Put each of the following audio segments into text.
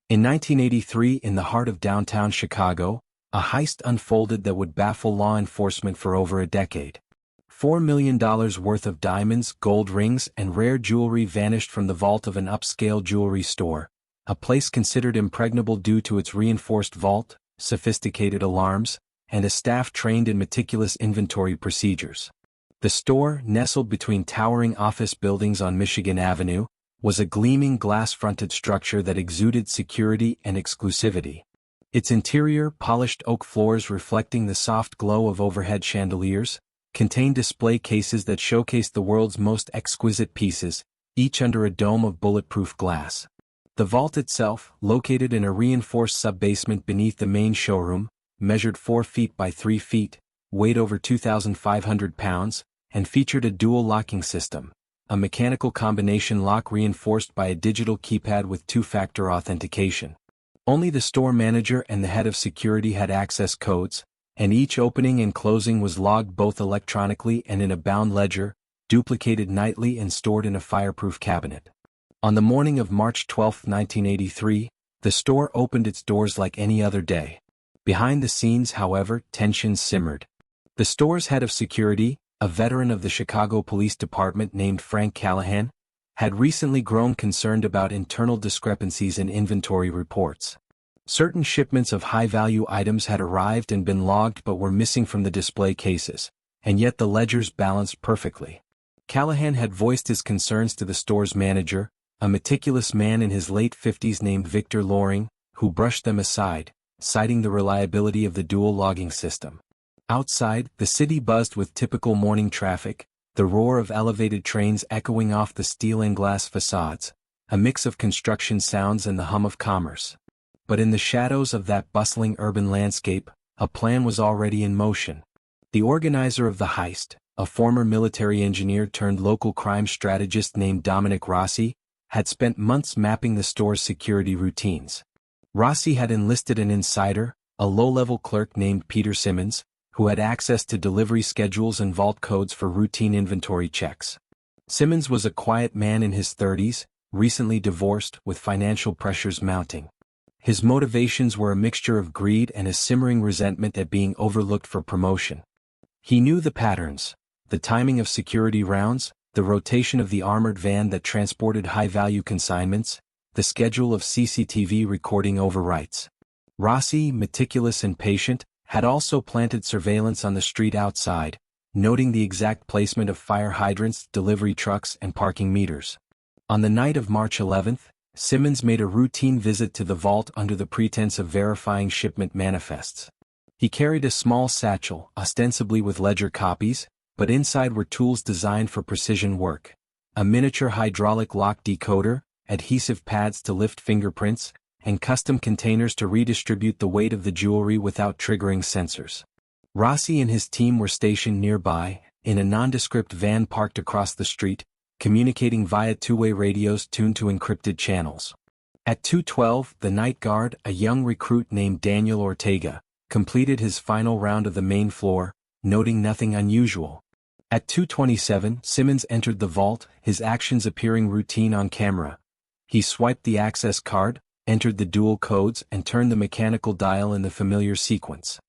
In 1983, in the heart of downtown Chicago, a heist unfolded that would baffle law enforcement for over a decade. $4 million worth of diamonds, gold rings, and rare jewelry vanished from the vault of an upscale jewelry store, a place considered impregnable due to its reinforced vault, sophisticated alarms, and a staff trained in meticulous inventory procedures. The store, nestled between towering office buildings on Michigan Avenue, was a gleaming glass-fronted structure that exuded security and exclusivity. Its interior, polished oak floors reflecting the soft glow of overhead chandeliers, contained display cases that showcased the world's most exquisite pieces, each under a dome of bulletproof glass. The vault itself, located in a reinforced sub-basement beneath the main showroom, measured 4 feet by 3 feet, weighed over 2,500 pounds, and featured a dual locking system, a mechanical combination lock reinforced by a digital keypad with two-factor authentication. Only the store manager and the head of security had access codes, and each opening and closing was logged both electronically and in a bound ledger, duplicated nightly and stored in a fireproof cabinet. On the morning of March 12, 1983, the store opened its doors like any other day. Behind the scenes, however, tensions simmered. The store's head of security, a veteran of the Chicago Police Department named Frank Callahan, had recently grown concerned about internal discrepancies in inventory reports. Certain shipments of high-value items had arrived and been logged but were missing from the display cases, and yet the ledgers balanced perfectly. Callahan had voiced his concerns to the store's manager, a meticulous man in his late 50s named Victor Loring, who brushed them aside, citing the reliability of the dual logging system. Outside, the city buzzed with typical morning traffic, the roar of elevated trains echoing off the steel and glass facades, a mix of construction sounds and the hum of commerce. But in the shadows of that bustling urban landscape, a plan was already in motion. The organizer of the heist, a former military engineer turned local crime strategist named Dominic Rossi, had spent months mapping the store's security routines. Rossi had enlisted an insider, a low-level clerk named Peter Simmons, who had access to delivery schedules and vault codes for routine inventory checks. Simmons was a quiet man in his 30s, recently divorced, with financial pressures mounting. His motivations were a mixture of greed and a simmering resentment at being overlooked for promotion. He knew the patterns, the timing of security rounds, the rotation of the armored van that transported high-value consignments, the schedule of CCTV recording overwrites. Rossi, meticulous and patient, had also planted surveillance on the street outside, noting the exact placement of fire hydrants, delivery trucks, and parking meters. On the night of March 11th, Simmons made a routine visit to the vault under the pretense of verifying shipment manifests. He carried a small satchel, ostensibly with ledger copies, but inside were tools designed for precision work: a miniature hydraulic lock decoder, adhesive pads to lift fingerprints, and custom containers to redistribute the weight of the jewelry without triggering sensors. Rossi and his team were stationed nearby, in a nondescript van parked across the street, communicating via two-way radios tuned to encrypted channels. At 2:12, the night guard, a young recruit named Daniel Ortega, completed his final round of the main floor, noting nothing unusual. At 2:27, Simmons entered the vault, his actions appearing routine on camera. He swiped the access card, entered the dual codes, and turned the mechanical dial in the familiar sequence.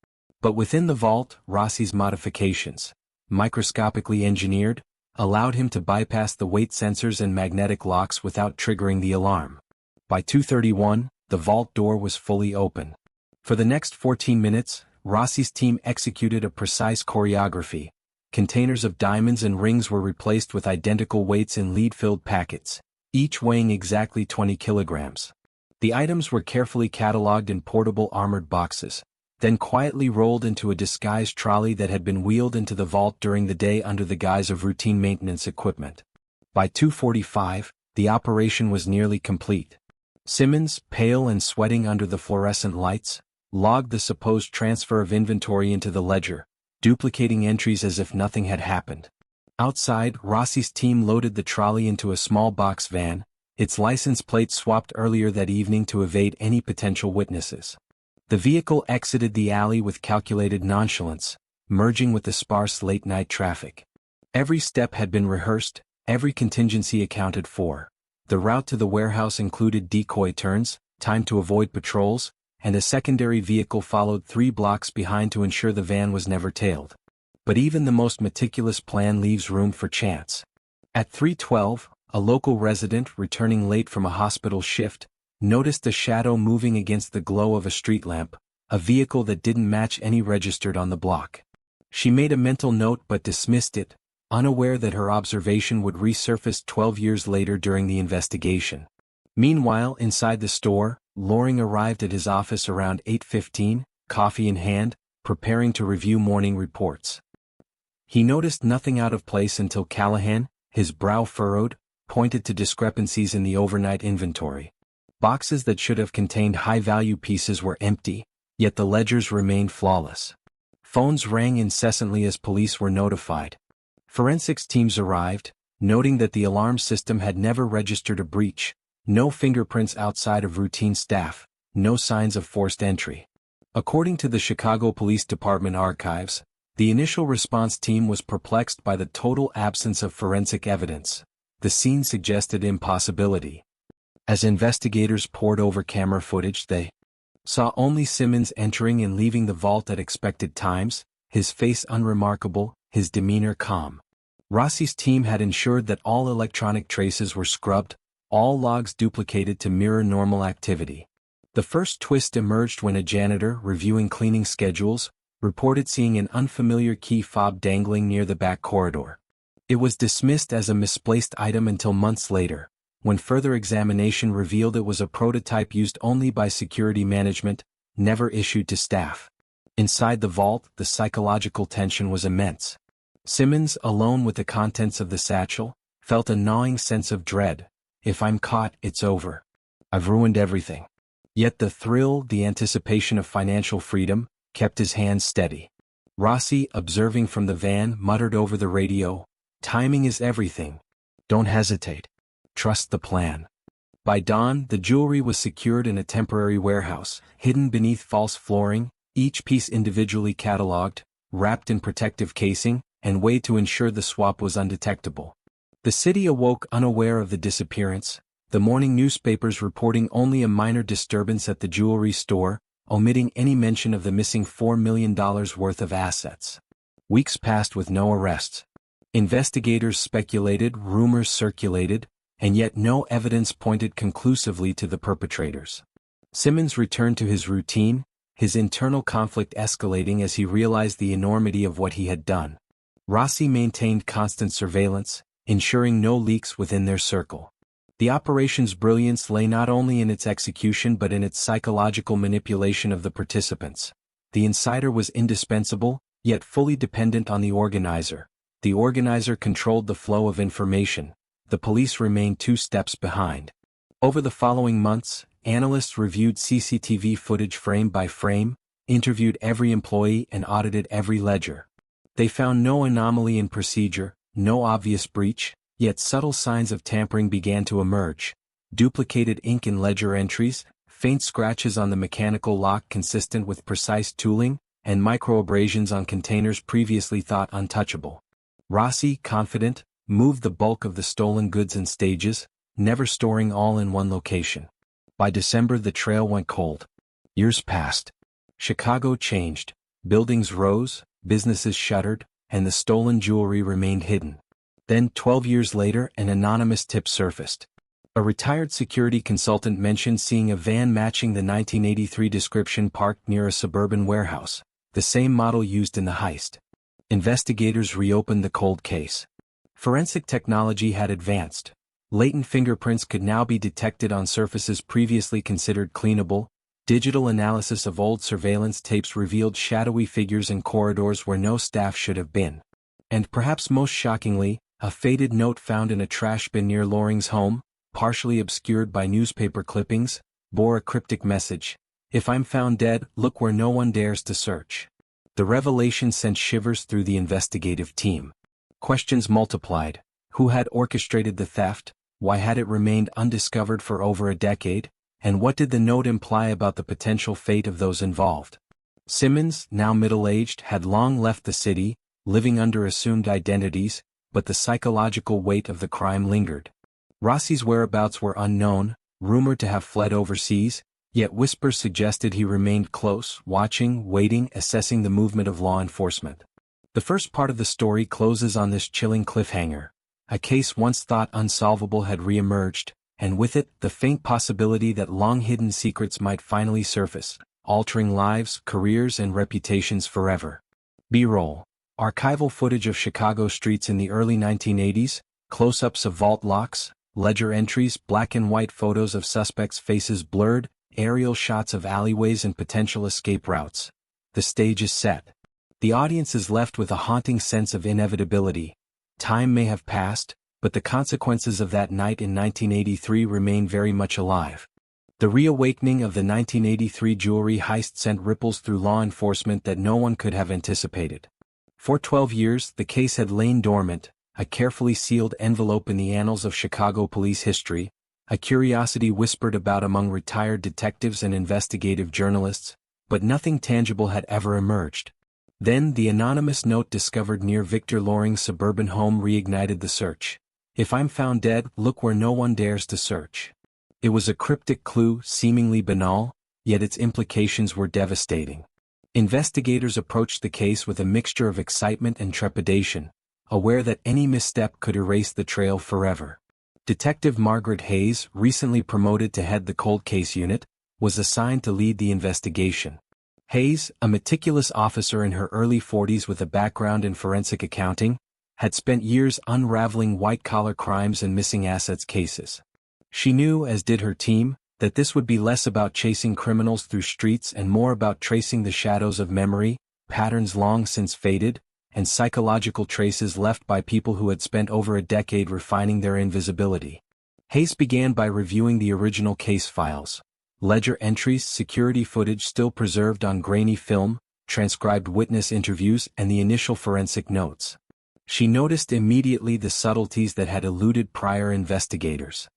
But within the vault, Rossi's modifications, microscopically engineered, allowed him to bypass the weight sensors and magnetic locks without triggering the alarm. By 2:31, the vault door was fully open. For the next 14 minutes, Rossi's team executed a precise choreography. Containers of diamonds and rings were replaced with identical weights in lead-filled packets, each weighing exactly 20 kilograms. The items were carefully cataloged in portable armored boxes, then quietly rolled into a disguised trolley that had been wheeled into the vault during the day under the guise of routine maintenance equipment. By 2:45, the operation was nearly complete. Simmons, pale and sweating under the fluorescent lights, logged the supposed transfer of inventory into the ledger, duplicating entries as if nothing had happened. Outside, Rossi's team loaded the trolley into a small box van, its license plate swapped earlier that evening to evade any potential witnesses. The vehicle exited the alley with calculated nonchalance, merging with the sparse late-night traffic. Every step had been rehearsed, every contingency accounted for. The route to the warehouse included decoy turns, time to avoid patrols, and a secondary vehicle followed 3 blocks behind to ensure the van was never tailed. But even the most meticulous plan leaves room for chance. At 3:12, a local resident returning late from a hospital shift noticed a shadow moving against the glow of a street lamp, a vehicle that didn't match any registered on the block. She made a mental note but dismissed it, unaware that her observation would resurface 12 years later during the investigation. Meanwhile, inside the store, Loring arrived at his office around 8:15, coffee in hand, preparing to review morning reports. He noticed nothing out of place until Callahan, his brow furrowed, pointed to discrepancies in the overnight inventory. Boxes that should have contained high-value pieces were empty, yet the ledgers remained flawless. Phones rang incessantly as police were notified. Forensics teams arrived, noting that the alarm system had never registered a breach, no fingerprints outside of routine staff, no signs of forced entry. According to the Chicago Police Department archives, the initial response team was perplexed by the total absence of forensic evidence. The scene suggested impossibility. As investigators pored over camera footage, they saw only Simmons entering and leaving the vault at expected times, his face unremarkable, his demeanor calm. Rossi's team had ensured that all electronic traces were scrubbed, all logs duplicated to mirror normal activity. The first twist emerged when a janitor, reviewing cleaning schedules, reported seeing an unfamiliar key fob dangling near the back corridor. It was dismissed as a misplaced item until months later, when further examination revealed it was a prototype used only by security management, never issued to staff. Inside the vault, the psychological tension was immense. Simmons, alone with the contents of the satchel, felt a gnawing sense of dread. If I'm caught, it's over. I've ruined everything. Yet the thrill, the anticipation of financial freedom, kept his hands steady. Rossi, observing from the van, muttered over the radio, "Timing is everything. Don't hesitate. Trust the plan." By dawn, the jewelry was secured in a temporary warehouse, hidden beneath false flooring, each piece individually catalogued, wrapped in protective casing, and weighed to ensure the swap was undetectable. The city awoke unaware of the disappearance, the morning newspapers reporting only a minor disturbance at the jewelry store, omitting any mention of the missing $4 million worth of assets. Weeks passed with no arrests. Investigators speculated, rumors circulated, and yet no evidence pointed conclusively to the perpetrators. Simmons returned to his routine, his internal conflict escalating as he realized the enormity of what he had done. Rossi maintained constant surveillance, ensuring no leaks within their circle. The operation's brilliance lay not only in its execution but in its psychological manipulation of the participants. The insider was indispensable, yet fully dependent on the organizer. The organizer controlled the flow of information. The police remained 2 steps behind. Over the following months, analysts reviewed CCTV footage frame by frame, interviewed every employee and audited every ledger. They found no anomaly in procedure, no obvious breach, yet subtle signs of tampering began to emerge. Duplicated ink in ledger entries, faint scratches on the mechanical lock consistent with precise tooling, and microabrasions on containers previously thought untouchable. Rossi, confident, moved the bulk of the stolen goods in stages, never storing all in one location. By December the trail went cold. Years passed. Chicago changed. Buildings rose, businesses shuttered, and the stolen jewelry remained hidden. Then, 12 years later, an anonymous tip surfaced. A retired security consultant mentioned seeing a van matching the 1983 description parked near a suburban warehouse, the same model used in the heist. Investigators reopened the cold case. Forensic technology had advanced. Latent fingerprints could now be detected on surfaces previously considered cleanable. Digital analysis of old surveillance tapes revealed shadowy figures in corridors where no staff should have been. And perhaps most shockingly, a faded note found in a trash bin near Loring's home, partially obscured by newspaper clippings, bore a cryptic message: "If I'm found dead, look where no one dares to search." The revelation sent shivers through the investigative team. Questions multiplied. Who had orchestrated the theft? Why had it remained undiscovered for over a decade? And what did the note imply about the potential fate of those involved? Simmons, now middle-aged, had long left the city, living under assumed identities, but the psychological weight of the crime lingered. Rossi's whereabouts were unknown, rumored to have fled overseas, Yet whispers suggested he remained close, watching, waiting, assessing the movement of law enforcement. The first part of the story closes on this chilling cliffhanger. A case once thought unsolvable had re-emerged, and with it, the faint possibility that long-hidden secrets might finally surface, altering lives, careers, and reputations forever. B-roll. Archival footage of Chicago streets in the early 1980s, close-ups of vault locks, ledger entries, black and white photos of suspects' faces blurred, aerial shots of alleyways and potential escape routes. The stage is set. The audience is left with a haunting sense of inevitability. Time may have passed, but the consequences of that night in 1983 remain very much alive. The reawakening of the 1983 jewelry heist sent ripples through law enforcement that no one could have anticipated. For 12 years, the case had lain dormant, a carefully sealed envelope in the annals of Chicago police history, a curiosity whispered about among retired detectives and investigative journalists, but nothing tangible had ever emerged. Then the anonymous note discovered near Victor Loring's suburban home reignited the search. "If I'm found dead, look where no one dares to search." It was a cryptic clue, seemingly banal, yet its implications were devastating. Investigators approached the case with a mixture of excitement and trepidation, aware that any misstep could erase the trail forever. Detective Margaret Hayes, recently promoted to head the cold case unit, was assigned to lead the investigation. Hayes, a meticulous officer in her early 40s with a background in forensic accounting, had spent years unraveling white-collar crimes and missing assets cases. She knew, as did her team, that this would be less about chasing criminals through streets and more about tracing the shadows of memory, patterns long since faded, and psychological traces left by people who had spent over a decade refining their invisibility. Hayes began by reviewing the original case files. Ledger entries, security footage still preserved on grainy film, transcribed witness interviews, and the initial forensic notes. She noticed immediately the subtleties that had eluded prior investigators.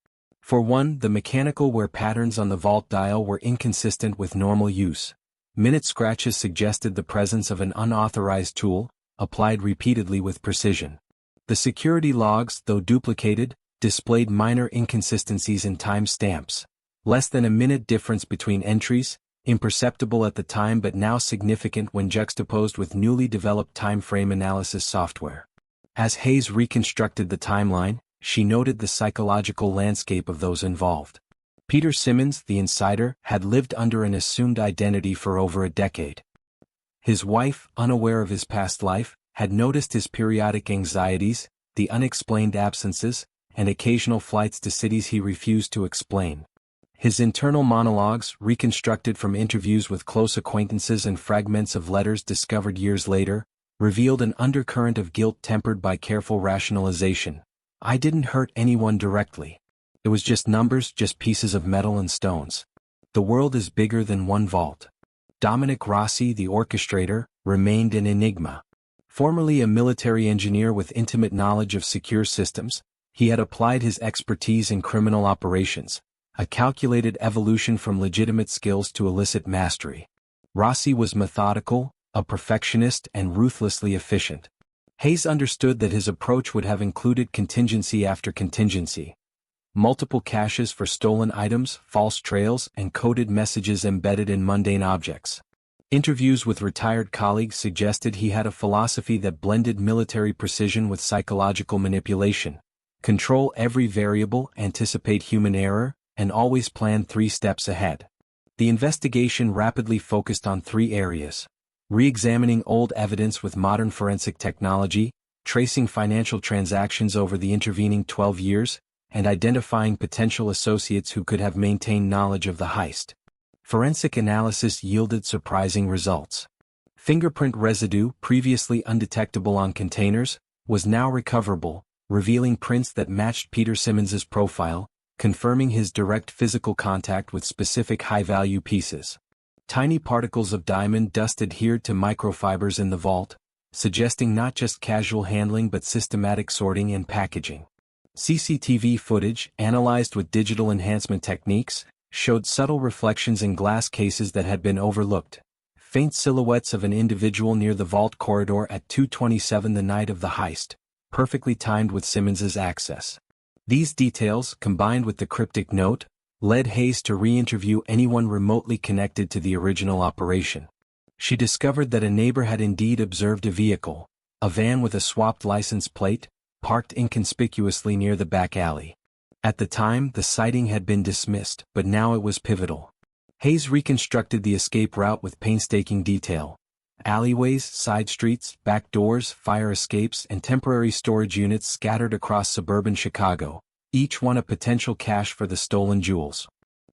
For one, the mechanical wear patterns on the vault dial were inconsistent with normal use. Minute scratches suggested the presence of an unauthorized tool, applied repeatedly with precision. The security logs, though duplicated, displayed minor inconsistencies in time stamps. Less than a minute difference between entries, imperceptible at the time but now significant when juxtaposed with newly developed time frame analysis software. As Hayes reconstructed the timeline, she noted the psychological landscape of those involved. Peter Simmons, the insider, had lived under an assumed identity for over a decade. His wife, unaware of his past life, had noticed his periodic anxieties, the unexplained absences, and occasional flights to cities he refused to explain. His internal monologues, reconstructed from interviews with close acquaintances and fragments of letters discovered years later, revealed an undercurrent of guilt tempered by careful rationalization. "I didn't hurt anyone directly. It was just numbers, just pieces of metal and stones. The world is bigger than one vault." Dominic Rossi, the orchestrator, remained an enigma. Formerly a military engineer with intimate knowledge of secure systems, he had applied his expertise in criminal operations, a calculated evolution from legitimate skills to illicit mastery. Rossi was methodical, a perfectionist, and ruthlessly efficient. Hayes understood that his approach would have included contingency after contingency. Multiple caches for stolen items, false trails, and coded messages embedded in mundane objects. Interviews with retired colleagues suggested he had a philosophy that blended military precision with psychological manipulation. Control every variable, anticipate human error, and always plan 3 steps ahead. The investigation rapidly focused on 3 areas: re-examining old evidence with modern forensic technology, tracing financial transactions over the intervening 12 years, and identifying potential associates who could have maintained knowledge of the heist. Forensic analysis yielded surprising results. Fingerprint residue, previously undetectable on containers, was now recoverable, revealing prints that matched Peter Simmons's profile, confirming his direct physical contact with specific high-value pieces. Tiny particles of diamond dust adhered to microfibers in the vault, suggesting not just casual handling but systematic sorting and packaging. CCTV footage, analyzed with digital enhancement techniques, showed subtle reflections in glass cases that had been overlooked. Faint silhouettes of an individual near the vault corridor at 2:27 the night of the heist, perfectly timed with Simmons's access. These details, combined with the cryptic note, led Hayes to re-interview anyone remotely connected to the original operation. She discovered that a neighbor had indeed observed a vehicle, a van with a swapped license plate, parked inconspicuously near the back alley. At the time, the sighting had been dismissed, but now it was pivotal. Hayes reconstructed the escape route with painstaking detail. Alleyways, side streets, back doors, fire escapes, and temporary storage units scattered across suburban Chicago, each one a potential cache for the stolen jewels.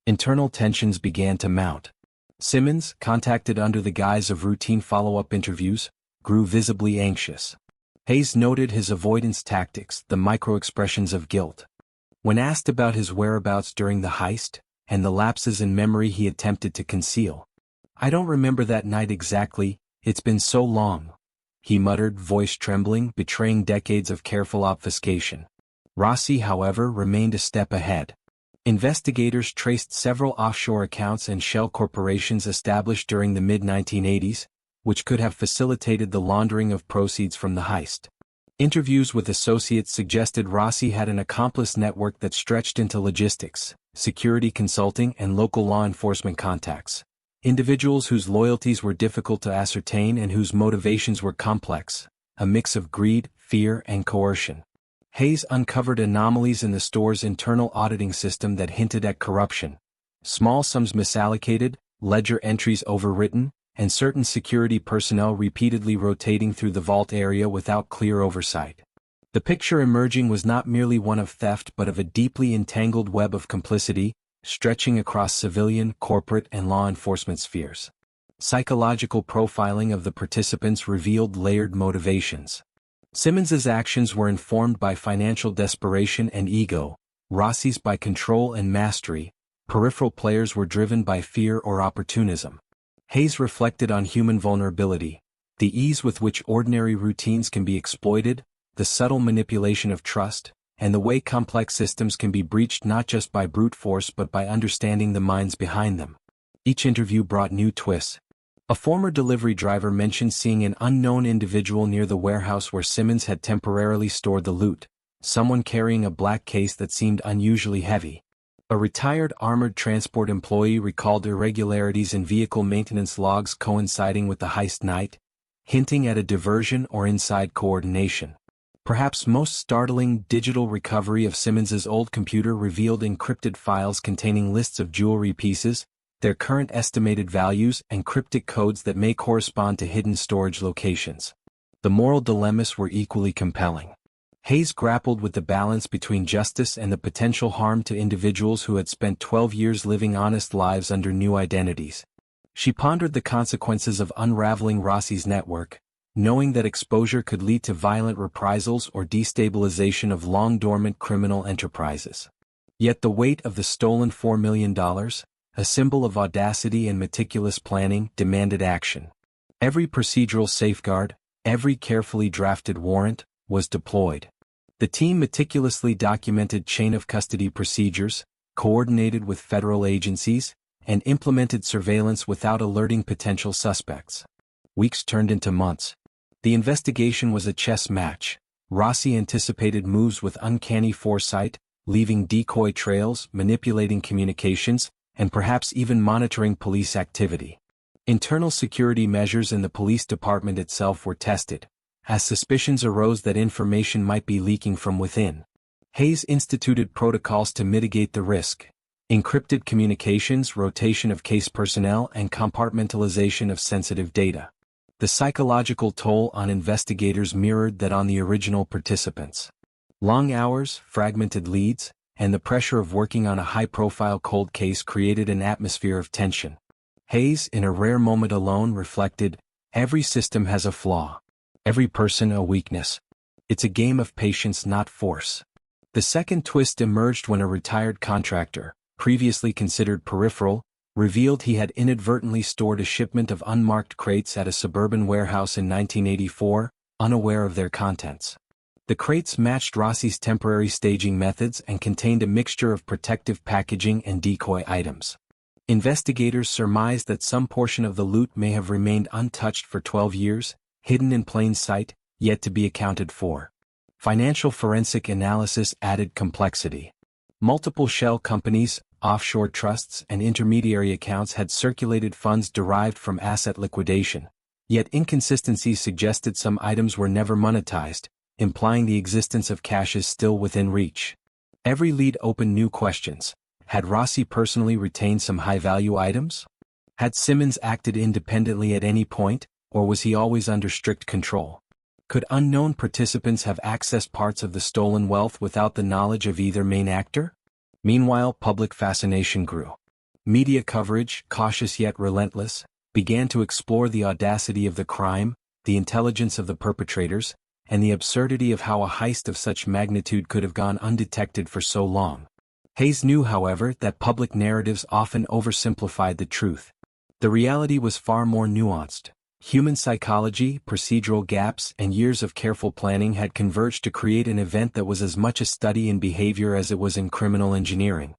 Internal tensions began to mount. Simmons, contacted under the guise of routine follow-up interviews, grew visibly anxious. Hayes noted his avoidance tactics, the micro-expressions of guilt. When asked about his whereabouts during the heist, and the lapses in memory he attempted to conceal, "I don't remember that night exactly, it's been so long," he muttered, voice trembling, betraying decades of careful obfuscation. Rossi, however, remained a step ahead. Investigators traced several offshore accounts and shell corporations established during the mid-1980s, which could have facilitated the laundering of proceeds from the heist. Interviews with associates suggested Rossi had an accomplice network that stretched into logistics, security consulting, and local law enforcement contacts. Individuals whose loyalties were difficult to ascertain and whose motivations were complex, a mix of greed, fear, and coercion. Hayes uncovered anomalies in the store's internal auditing system that hinted at corruption. Small sums misallocated, ledger entries overwritten, and certain security personnel repeatedly rotating through the vault area without clear oversight. The picture emerging was not merely one of theft but of a deeply entangled web of complicity, stretching across civilian, corporate, and law enforcement spheres. Psychological profiling of the participants revealed layered motivations. Simmons's actions were informed by financial desperation and ego, Rossi's by control and mastery, peripheral players were driven by fear or opportunism. Hayes reflected on human vulnerability, the ease with which ordinary routines can be exploited, the subtle manipulation of trust, and the way complex systems can be breached not just by brute force but by understanding the minds behind them. Each interview brought new twists. A former delivery driver mentioned seeing an unknown individual near the warehouse where Simmons had temporarily stored the loot, someone carrying a black case that seemed unusually heavy. A retired armored transport employee recalled irregularities in vehicle maintenance logs coinciding with the heist night, hinting at a diversion or inside coordination. Perhaps most startling, digital recovery of Simmons's old computer revealed encrypted files containing lists of jewelry pieces, their current estimated values, and cryptic codes that may correspond to hidden storage locations. The moral dilemmas were equally compelling. Hayes grappled with the balance between justice and the potential harm to individuals who had spent 12 years living honest lives under new identities. She pondered the consequences of unraveling Rossi's network, knowing that exposure could lead to violent reprisals or destabilization of long-dormant criminal enterprises. Yet the weight of the stolen $4 million, a symbol of audacity and meticulous planning, demanded action. Every procedural safeguard, every carefully drafted warrant, was deployed. The team meticulously documented chain-of-custody procedures, coordinated with federal agencies, and implemented surveillance without alerting potential suspects. Weeks turned into months. The investigation was a chess match. Rossi anticipated moves with uncanny foresight, leaving decoy trails, manipulating communications, and perhaps even monitoring police activity. Internal security measures in the police department itself were tested, as suspicions arose that information might be leaking from within. Hayes instituted protocols to mitigate the risk: encrypted communications, rotation of case personnel, and compartmentalization of sensitive data. The psychological toll on investigators mirrored that on the original participants. Long hours, fragmented leads, and the pressure of working on a high-profile cold case created an atmosphere of tension. Hayes, in a rare moment alone, reflected, "Every system has a flaw. Every person a weakness. It's a game of patience, not force." The second twist emerged when a retired contractor, previously considered peripheral, revealed he had inadvertently stored a shipment of unmarked crates at a suburban warehouse in 1984, unaware of their contents. The crates matched Rossi's temporary staging methods and contained a mixture of protective packaging and decoy items. Investigators surmised that some portion of the loot may have remained untouched for 12 years, hidden in plain sight, yet to be accounted for. Financial forensic analysis added complexity. Multiple shell companies, offshore trusts and intermediary accounts had circulated funds derived from asset liquidation, yet inconsistencies suggested some items were never monetized, implying the existence of caches still within reach. Every lead opened new questions. Had Rossi personally retained some high-value items? Had Simmons acted independently at any point, or was he always under strict control? Could unknown participants have accessed parts of the stolen wealth without the knowledge of either main actor? Meanwhile, public fascination grew. Media coverage, cautious yet relentless, began to explore the audacity of the crime, the intelligence of the perpetrators, and the absurdity of how a heist of such magnitude could have gone undetected for so long. Hayes knew, however, that public narratives often oversimplified the truth. The reality was far more nuanced. Human psychology, procedural gaps, and years of careful planning had converged to create an event that was as much a study in behavior as it was in criminal engineering.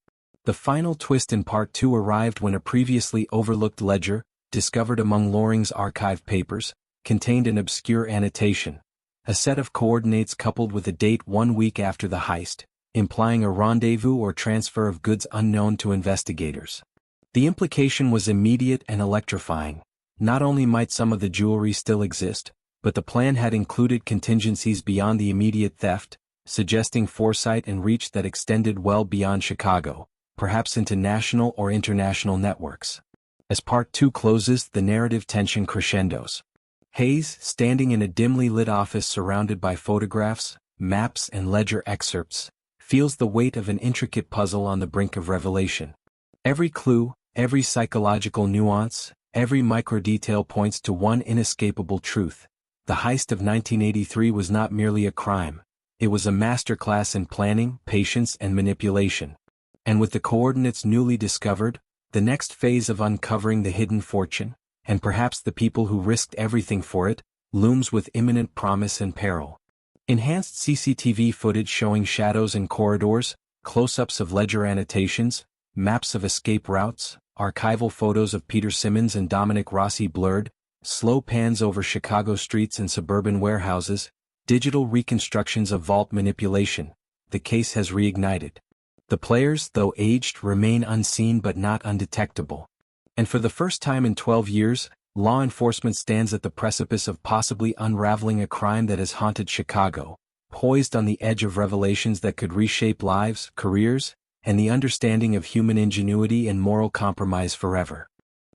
The final twist in Part 2 arrived when a previously overlooked ledger, discovered among Loring's archived papers, contained an obscure annotation, a set of coordinates coupled with a date 1 week after the heist, implying a rendezvous or transfer of goods unknown to investigators. The implication was immediate and electrifying. Not only might some of the jewelry still exist, but the plan had included contingencies beyond the immediate theft, suggesting foresight and reach that extended well beyond Chicago, perhaps into national or international networks. As Part 2 closes, the narrative tension crescendos. Hayes, standing in a dimly lit office surrounded by photographs, maps and ledger excerpts, feels the weight of an intricate puzzle on the brink of revelation. Every clue, every psychological nuance, every micro-detail points to one inescapable truth. The heist of 1983 was not merely a crime. It was a masterclass in planning, patience, and manipulation. And with the coordinates newly discovered, the next phase of uncovering the hidden fortune, and perhaps the people who risked everything for it, looms with imminent promise and peril. Enhanced CCTV footage showing shadows in corridors, close-ups of ledger annotations, maps of escape routes, archival photos of Peter Simmons and Dominic Rossi blurred, slow pans over Chicago streets and suburban warehouses, digital reconstructions of vault manipulation. The case has reignited. The players, though aged, remain unseen but not undetectable. And for the first time in 12 years, law enforcement stands at the precipice of possibly unraveling a crime that has haunted Chicago, poised on the edge of revelations that could reshape lives, careers, and the understanding of human ingenuity and moral compromise forever.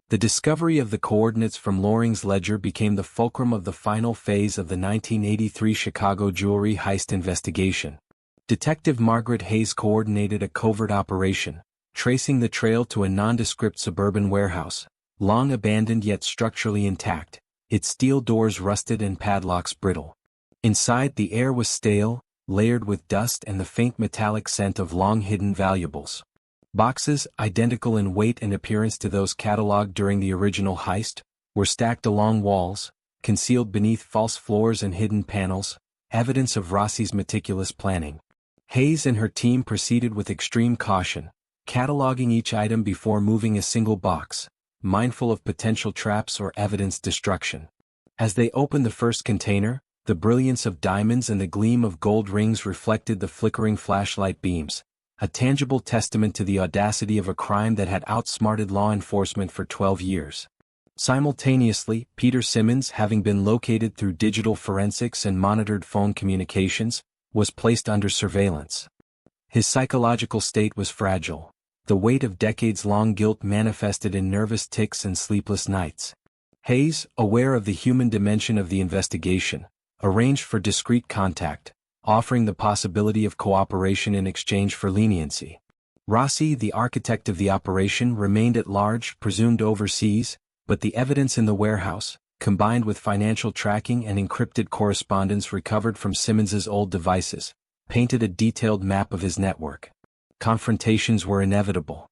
The discovery of the coordinates from Loring's ledger became the fulcrum of the final phase of the 1983 Chicago jewelry heist investigation. Detective Margaret Hayes coordinated a covert operation, tracing the trail to a nondescript suburban warehouse, long abandoned yet structurally intact, its steel doors rusted and padlocks brittle. Inside, the air was stale, layered with dust and the faint metallic scent of long-hidden valuables. Boxes, identical in weight and appearance to those catalogued during the original heist, were stacked along walls, concealed beneath false floors and hidden panels, evidence of Rossi's meticulous planning. Hayes and her team proceeded with extreme caution, cataloging each item before moving a single box, mindful of potential traps or evidence destruction. As they opened the first container, the brilliance of diamonds and the gleam of gold rings reflected the flickering flashlight beams, a tangible testament to the audacity of a crime that had outsmarted law enforcement for 12 years. Simultaneously, Peter Simmons, having been located through digital forensics and monitored phone communications, was placed under surveillance. His psychological state was fragile. The weight of decades-long guilt manifested in nervous tics and sleepless nights. Hayes, aware of the human dimension of the investigation, arranged for discreet contact, offering the possibility of cooperation in exchange for leniency. Rossi, the architect of the operation, remained at large, presumed overseas, but the evidence in the warehouse, combined with financial tracking and encrypted correspondence recovered from Simmons's old devices, painted a detailed map of his network. Confrontations were inevitable.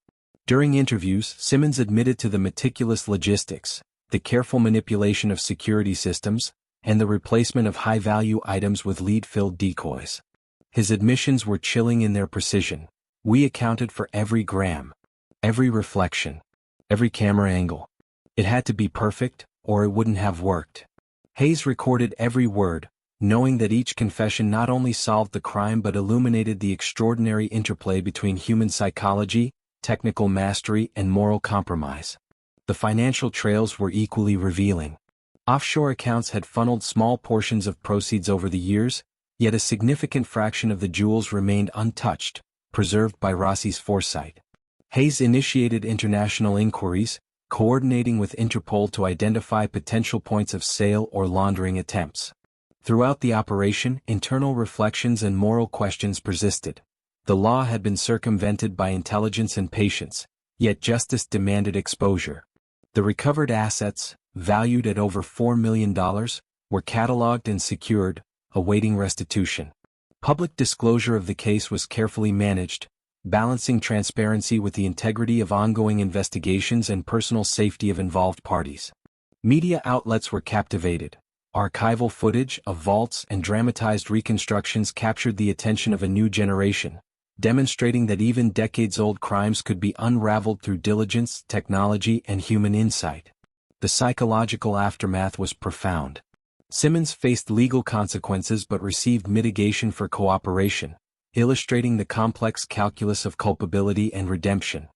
During interviews, Simmons admitted to the meticulous logistics, the careful manipulation of security systems, and the replacement of high-value items with lead-filled decoys. His admissions were chilling in their precision. "We accounted for every gram, every reflection, every camera angle. It had to be perfect, or it wouldn't have worked." Hayes recorded every word, knowing that each confession not only solved the crime but illuminated the extraordinary interplay between human psychology, technical mastery, and moral compromise. The financial trails were equally revealing. Offshore accounts had funneled small portions of proceeds over the years, yet a significant fraction of the jewels remained untouched, preserved by Rossi's foresight. Hayes initiated international inquiries, coordinating with Interpol to identify potential points of sale or laundering attempts. Throughout the operation, internal reflections and moral questions persisted. The law had been circumvented by intelligence and patience, yet justice demanded exposure. The recovered assets, valued at over $4 million, were cataloged and secured, awaiting restitution. Public disclosure of the case was carefully managed, balancing transparency with the integrity of ongoing investigations and personal safety of involved parties. Media outlets were captivated. Archival footage of vaults and dramatized reconstructions captured the attention of a new generation, demonstrating that even decades-old crimes could be unraveled through diligence, technology, and human insight. The psychological aftermath was profound. Simmons faced legal consequences but received mitigation for cooperation, illustrating the complex calculus of culpability and redemption.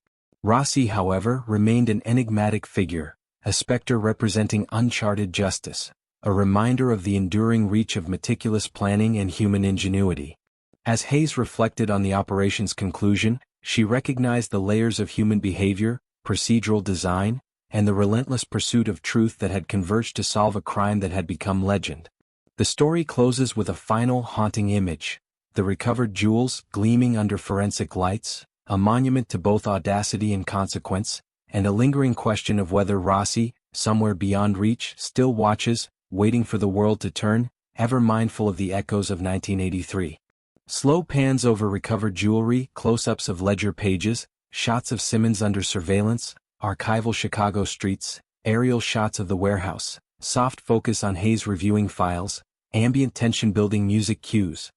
Rossi, however, remained an enigmatic figure, a specter representing uncharted justice, a reminder of the enduring reach of meticulous planning and human ingenuity. As Hayes reflected on the operation's conclusion, she recognized the layers of human behavior, procedural design, and the relentless pursuit of truth that had converged to solve a crime that had become legend. The story closes with a final haunting image: the recovered jewels gleaming under forensic lights, a monument to both audacity and consequence, and a lingering question of whether Rossi, somewhere beyond reach, still watches, waiting for the world to turn, ever mindful of the echoes of 1983. Slow pans over recovered jewelry, close-ups of ledger pages, shots of Simmons under surveillance, archival Chicago streets, aerial shots of the warehouse, soft focus on Hayes reviewing files, ambient tension-building music cues.